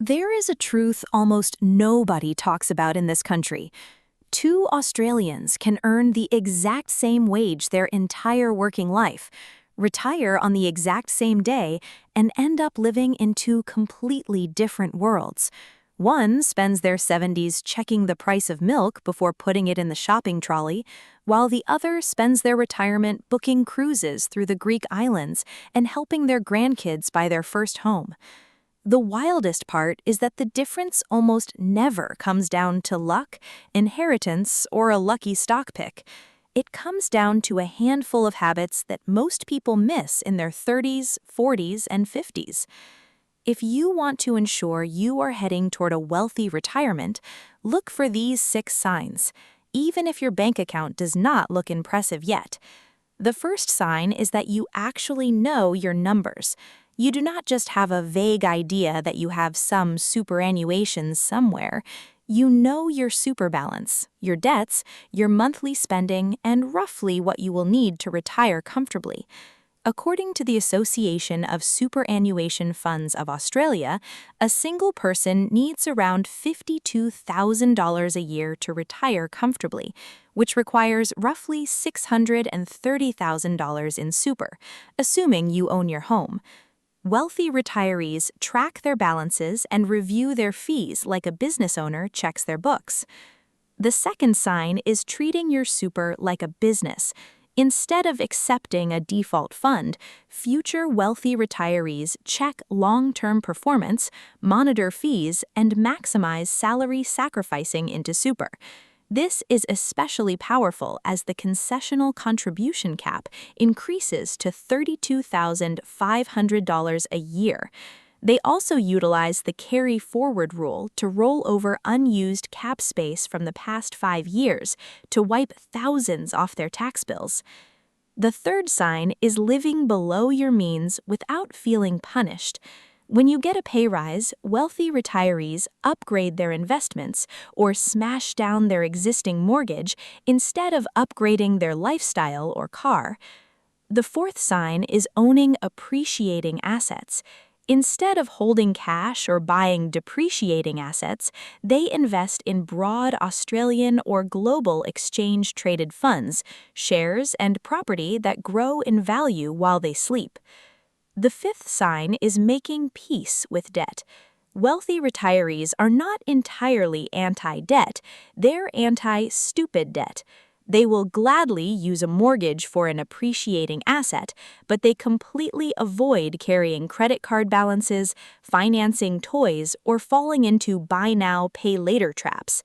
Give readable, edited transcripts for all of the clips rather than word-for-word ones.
There is a truth almost nobody talks about in this country. Two Australians can earn the exact same wage their entire working life, retire on the exact same day, and end up living in two completely different worlds. One spends their 70s checking the price of milk before putting it in the shopping trolley, while the other spends their retirement booking cruises through the Greek islands and helping their grandkids buy their first home. The wildest part is that the difference almost never comes down to luck, inheritance, or a lucky stock pick. It comes down to a handful of habits that most people miss in their 30s, 40s, and 50s. If you want to ensure you are heading toward a wealthy retirement, look for these 6 signs, even if your bank account does not look impressive yet. The first sign is that you actually know your numbers. You do not just have a vague idea that you have some superannuation somewhere. You know your super balance, your debts, your monthly spending, and roughly what you will need to retire comfortably. According to the Association of Superannuation Funds of Australia, a single person needs around $52,000 a year to retire comfortably, which requires roughly $630,000 in super, assuming you own your home. Wealthy retirees track their balances and review their fees like a business owner checks their books. The second sign is treating your super like a business. Instead of accepting a default fund, future wealthy retirees check long-term performance, monitor fees, and maximize salary sacrificing into super. This is especially powerful as the concessional contribution cap increases to $32,500 a year. They also utilize the carry-forward rule to roll over unused cap space from the past 5 years to wipe thousands off their tax bills. The third sign is living below your means without feeling punished. When you get a pay rise, wealthy retirees upgrade their investments or smash down their existing mortgage instead of upgrading their lifestyle or car. The fourth sign is owning appreciating assets. Instead of holding cash or buying depreciating assets, they invest in broad Australian or global exchange-traded funds, shares, and property that grow in value while they sleep. The fifth sign is making peace with debt. Wealthy retirees are not entirely anti-debt, they're anti-stupid debt. They will gladly use a mortgage for an appreciating asset, but they completely avoid carrying credit card balances, financing toys, or falling into buy now, pay later traps.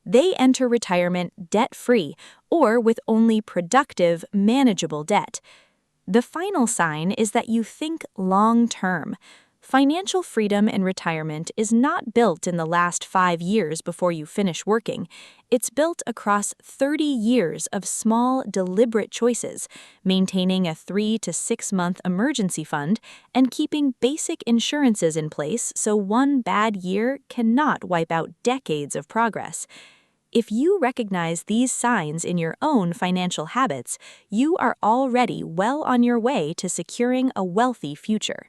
They enter retirement debt-free or with only productive, manageable debt. The final sign is that you think long-term. Financial freedom in retirement is not built in the last 5 years before you finish working. It's built across 30 years of small, deliberate choices, maintaining a 3 to 6 month emergency fund and keeping basic insurances in place so one bad year cannot wipe out decades of progress. If you recognize these signs in your own financial habits, you are already well on your way to securing a wealthy future.